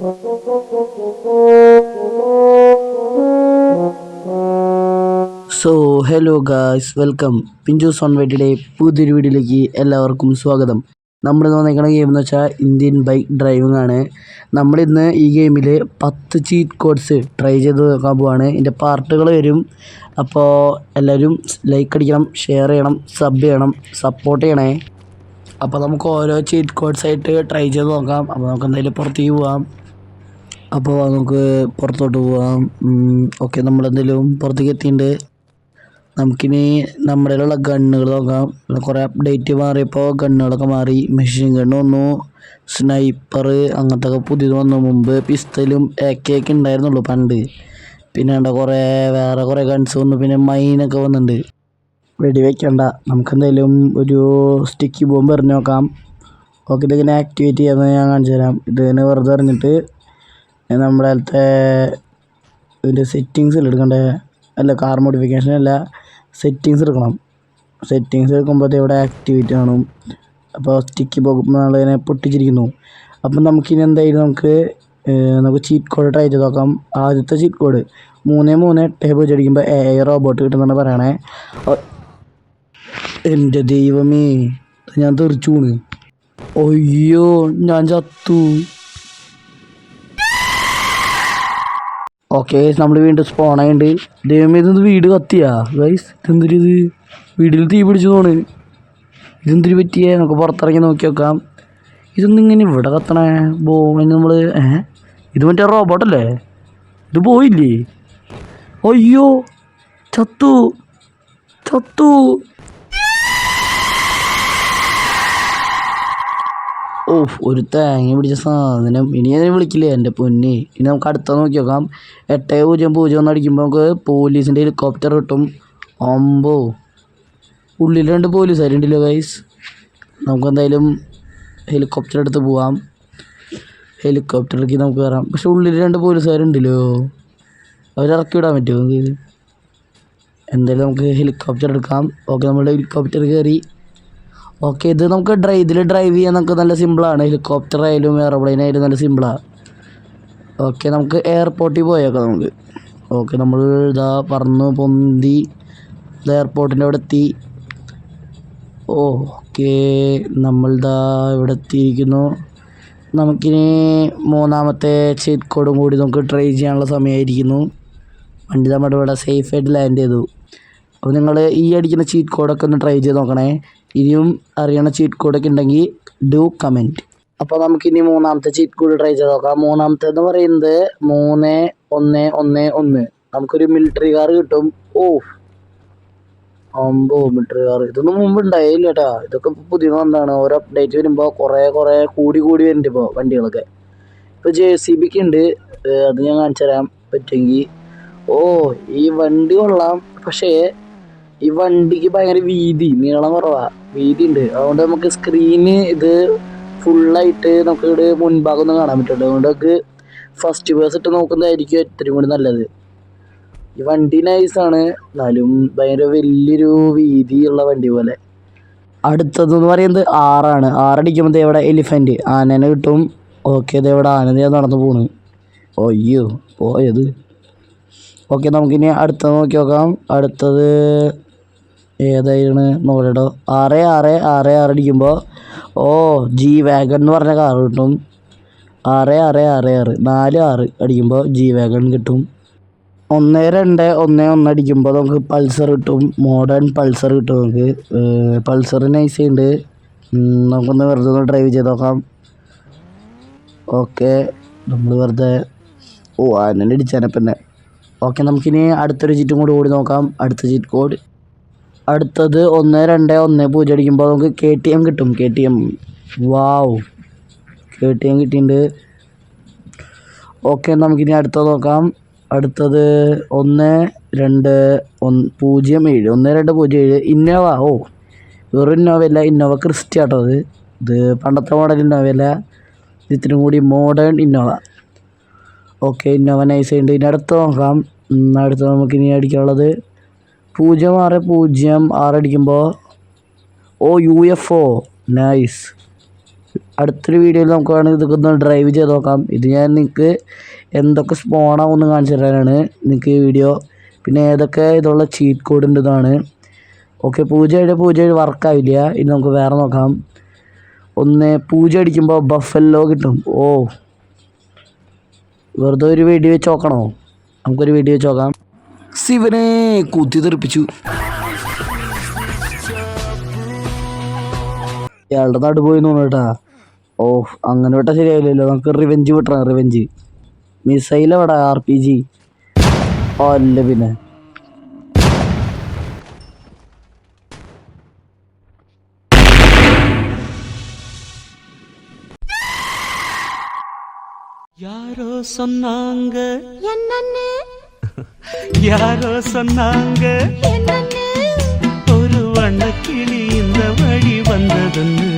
So hello guys, welcome Pinchus on വൈറ്റിയുടെ പുതിയൊരു വീഡിയോയിലേക്ക് എല്ലാവർക്കും സ്വാഗതം. നമ്മൾ വന്നിരിക്കുന്ന ഗെയിം എന്ന് വെച്ചാൽ ഇന്ത്യൻ ബൈക്ക് ഡ്രൈവിംഗ് ആണ്. നമ്മളിന്ന് ഈ ഗെയിമിൽ 10 ചീറ്റ് കോഡ്സ് ട്രൈ ചെയ്ത് നോക്കാൻ പോവാണ്. ഇതിൻ്റെ പാർട്ടുകൾ വരും. അപ്പോൾ എല്ലാവരും ലൈക്ക് അടിക്കണം, ഷെയർ ചെയ്യണം, സബ് ചെയ്യണം, സപ്പോർട്ട് ചെയ്യണേ. അപ്പോൾ നമുക്ക് ഓരോ ചീറ്റ് കോഡ്സ് ആയിട്ട് ട്രൈ ചെയ്ത് നോക്കാം. അപ്പോൾ നമുക്ക് എന്തായാലും പുറത്തേക്ക് പോവാം. അപ്പോൾ നമുക്ക് പുറത്തോട്ട് പോവാം. ഓക്കെ, നമ്മളെന്തെങ്കിലും പുറത്തേക്ക് എത്തിയിട്ടുണ്ട്. നമുക്കിനി നമ്മുടെ കയ്യിലുള്ള ഗണ്ണുകൾ നോക്കാം. കുറേ അപ്ഡേറ്റ് മാറിയപ്പോൾ ഗണ്ണുകളൊക്കെ മാറി. മെഷീൻ ഗണ്ണ് വന്നു, സ്നൈപ്പർ അങ്ങനത്തെ ഒക്കെ പുതിയത് വന്നു. മുമ്പ് പിസ്റ്റലും AK ഒക്കെ ഉണ്ടായിരുന്നുള്ളൂ പണ്ട്. പിന്നെ വേറെ കുറേ ഗൺസ് വന്നു. പിന്നെ മൈനൊക്കെ വന്നിട്ടുണ്ട്. വെടി വയ്ക്കണ്ട, നമുക്കെന്തായാലും ഒരു സ്റ്റിക്കി ബോംബ് എറിഞ്ഞ് നോക്കാം. ഓക്കെ, ഇതിങ്ങനെ ആക്ടിവേറ്റ് ചെയ്യാമെന്ന് ഞാൻ കാണിച്ചു തരാം. ഇതിങ്ങനെ വെറുതെ എറിഞ്ഞിട്ട് നമ്മുടെ അടുത്തെ ഇതിൻ്റെ സെറ്റിങ്സിൽ എടുക്കണ്ടേ, അല്ല കാർ മോഡിഫിക്കേഷൻ അല്ല, സെറ്റിങ്സ് എടുക്കണം. സെറ്റിങ്സ് എടുക്കുമ്പോൾ ഇവിടെ ആക്ടിവേറ്റ് കാണും. അപ്പോൾ സ്റ്റിക്കി ബോംബ് നാളെ പൊട്ടിച്ചിരിക്കുന്നു. അപ്പം നമുക്കിനി എന്തായാലും നമുക്ക് ചീറ്റ് കോഡ് ട്രൈ ചെയ്ത് നോക്കാം. ആദ്യത്തെ ചീറ്റ് കോഡ് 3380 അടിക്കുമ്പോൾ AI റോബോട്ട് കിട്ടുന്നതാണ് പറയണേ. എൻ്റെ ദൈവമേ, ഞാൻ തെറിച്ചു പോണ്. അയ്യോ, ഞാൻ ചത്തു. ഓക്കെ, നമ്മൾ വീണ്ടും സ്പോണായിട്ടുണ്ട്. ദൈവമേ, ഇതൊന്ന് വീട് കത്തിയാ ഗൈസ്? ഇതെന്തൊരു ഇത്? വീട്ടിൽ തീ പിടിച്ചു തോണ്. ഇതെന്തൊരു പറ്റിയേ? നമുക്ക് പുറത്തിറങ്ങി നോക്കി നോക്കാം. ഇതൊന്നും ഇങ്ങനെ ഇവിടെ കത്തണേ അതിന് നമ്മൾ ഇത് മറ്റേ റോബോട്ടല്ലേ? ഇത് പോയില്ലേ? അയ്യോ, ചത്തു ചത്തു. ഒരു തേങ്ങ പിടിച്ച സാധനം. ഇനി ഞാൻ വിളിക്കില്ലേ എൻ്റെ പൊന്നെ. ഇനി നമുക്ക് അടുത്ത നോക്കി നോക്കാം. 8001 അടിക്കുമ്പോൾ നമുക്ക് പോലീസിൻ്റെ ഹെലികോപ്റ്റർ കിട്ടും. അമ്പോ, ഉള്ളിൽ 2 പോലീസുകാരുണ്ടല്ലോ ഗൈസ്. നമുക്കെന്തായാലും ഹെലികോപ്റ്റർ എടുത്ത് പോവാം. ഹെലികോപ്റ്ററിലേക്ക് നമുക്ക് കയറാം. പക്ഷെ ഉള്ളിൽ 2 പോലീസുകാരുണ്ടല്ലോ, അവരിറക്കി വിടാൻ പറ്റുമോ നമുക്ക്? എന്തായാലും നമുക്ക് ഹെലികോപ്റ്റർ എടുക്കാം. ഓക്കെ, നമ്മുടെ ഹെലികോപ്റ്റർ കയറി. ഓക്കെ, ഇത് നമുക്ക് ഇതിൽ ഡ്രൈവ് ചെയ്യാൻ നമുക്ക് നല്ല സിമ്പിളാണ്. ഹെലികോപ്റ്റർ ആയാലും എയർപ്ലെയിൻ ആയാലും നല്ല സിമ്പിളാണ്. ഓക്കെ, നമുക്ക് എയർപോർട്ടിൽ പോയേക്കാം നമുക്ക്. ഓക്കെ, നമ്മൾ ഇതാ പറന്ന് പൊന്തി എയർപോർട്ടിൻ്റെ അവിടെ എത്തി. ഓക്കെ, നമ്മളിതാ ഇവിടെ എത്തിയിരിക്കുന്നു. നമുക്കിനി 3ാമത്തെ ചീറ്റ് കോഡും കൂടി നമുക്ക് ട്രൈ ചെയ്യാനുള്ള സമയമായിരിക്കുന്നു. വണ്ടി നമ്മുടെ ഇവിടെ സേഫായിട്ട് ലാൻഡ് ചെയ്തു. അപ്പോൾ നിങ്ങൾ ഈ അടിക്കുന്ന ചീറ്റ് കോഡൊക്കെ ഒന്ന് ട്രൈ ചെയ്ത് നോക്കണേ. ഇനിയും അറിയണ ചീറ്റ് കോഡൊക്കെ ഉണ്ടെങ്കിൽ ഡു കമൻറ്റ്. അപ്പോൾ നമുക്കിനി 3ാമത്തെ ചീറ്റ് കോഡ് ട്രൈ ചെയ്ത് നോക്കാം. 3ാമത്തേന്ന് പറയുന്നത് 3111. നമുക്കൊരു മിലിറ്ററി കാർ കിട്ടും. മിലിറ്ററി കാർ ഇതൊന്നും മുമ്പ് ഉണ്ടായില്ല കേട്ടാ. ഇതൊക്കെ പുതിയ വന്നതാണ്. ഓരോ അപ്ഡേറ്റ് വരുമ്പോൾ കുറേ കൂടി വരുന്നുണ്ട് ഇപ്പോൾ വണ്ടികളൊക്കെ. ഇപ്പോൾ JCB ഒക്കെ ഉണ്ട്, അത് ഞാൻ കാണിച്ചു തരാം പറ്റുമെങ്കിൽ. ഈ വണ്ടി കൊള്ളാം. പക്ഷേ ഈ വണ്ടിക്ക് ഭയങ്കര നീളം കുറവാണ്, വീതി ഉണ്ട്. അതുകൊണ്ട് നമുക്ക് സ്ക്രീന് ഇത് ഫുള്ളായിട്ട് നമുക്ക് ഇവിടെ മുൻഭാഗമൊന്നും കാണാൻ പറ്റുള്ളൂ. അതുകൊണ്ട് നമുക്ക് ഫസ്റ്റ് പേഴ്സ് ഇട്ട് നോക്കുന്നതായിരിക്കും ഇത്രയും കൂടി നല്ലത്. ഈ വണ്ടി നൈസാണ്, എന്നാലും ഭയങ്കര വലിയൊരു വീതിയുള്ള വണ്ടി പോലെ. അടുത്തതെന്ന് പറയുന്നത് 6 അടിക്കുമ്പോൾ ഇവിടെ എലിഫൻറ്റ് ആനനെ കിട്ടും. ഓക്കെ, ഇതെവിടെ ആന നടന്നു പോണ്. അയ്യോ, പോയത്. ഓക്കെ, നമുക്കിനി അടുത്തത് നോക്കി നോക്കാം. അടുത്തത് ഏതായിരുന്നു നോക്കട്ടോ. 6 അടിക്കുമ്പോൾ G-Wagon എന്ന് പറഞ്ഞ കാർ കിട്ടും. 6 4 അടിക്കുമ്പോൾ G-Wagon കിട്ടും. 1211 അടിക്കുമ്പോൾ നമുക്ക് പൾസർ കിട്ടും. മോഡേൺ പൾസർ കിട്ടും നമുക്ക്. പൾസർ നൈസ് ഉണ്ട്. നമുക്കൊന്ന് വെറുതെ ഒന്ന് ഡ്രൈവ് ചെയ്ത് നോക്കാം. ഓക്കെ, നമ്മൾ വെറുതെ ആനനെ ഇടിച്ചാനപ്പന്നെ. ഓക്കെ, നമുക്കിനി അടുത്തൊരു ചീറ്റും കൂടി ഓടി നോക്കാം. അടുത്ത ചീറ്റ് കോഡ് അടുത്തത് 1210 അടിക്കുമ്പോൾ നമുക്ക് KTM കിട്ടും. KTM KTM കിട്ടിയിട്ടുണ്ട്. ഓക്കെ, നമുക്കിനി അടുത്തത് നോക്കാം. അടുത്തത് 1207 ഇന്നോവ. വെറും ഇന്നോവയല്ല, ഇന്നോവ ക്രിസ്റ്റ കേട്ടോ. ഇത് പണ്ടത്തെ മോഡൽ ഇന്നോവയല്ല, ഇതിനും കൂടി modern Innova. Okay, Innova nice ഉണ്ട്. ഇനി അടുത്ത് നോക്കാം. അടുത്ത് നമുക്കിനി അടിക്കാനുള്ളത് 0606 അടിക്കുമ്പോൾ UFO നൈസ്. അടുത്തൊരു വീഡിയോയിൽ നമുക്ക് വേണമെങ്കിൽ ഇതൊക്കെ ഒന്ന് ഡ്രൈവ് ചെയ്ത് നോക്കാം. ഇത് ഞാൻ നിങ്ങൾക്ക് എന്തൊക്കെ സ്പോണാവുമെന്ന് കാണിച്ചു തരാനാണ് നിങ്ങൾക്ക് ഈ വീഡിയോ. പിന്നെ ഏതൊക്കെ ഇതുള്ള ചീറ്റ് കോഡ് ഉണ്ട് ഇതാണ്. ഓക്കെ, 0707 വർക്കാവില്ല. ഇനി നമുക്ക് വേറെ നോക്കാം. 0 അടിക്കുമ്പോൾ ബഫല്ലോ കിട്ടും. ഓ, വെറുതെ ഒരു വെടി വെച്ച് നോക്കണോ? നമുക്കൊരു വെടി വെച്ച് നോക്കാം. ശിവനെ കുത്തി തെറിപ്പിച്ചു. ഇയാളുടെ നാട് പോയി തോന്നുന്നു കേട്ടാ. ഓ, അങ്ങനെ വിട്ടാൽ ശരിയാവില്ലല്ലോ. നമുക്ക് റിവെഞ്ച് വിട്ടണം. റിവെഞ്ച് മിസൈൽ എവിടെ? RPG. അല്ല പിന്നെ யாரோ சொன்னாங்க என்னன்னு, யாரோ சொன்னாங்க என்னன்னு, ஒரு வண்ணக்கிளி இந்த வழி வந்ததுன்னு.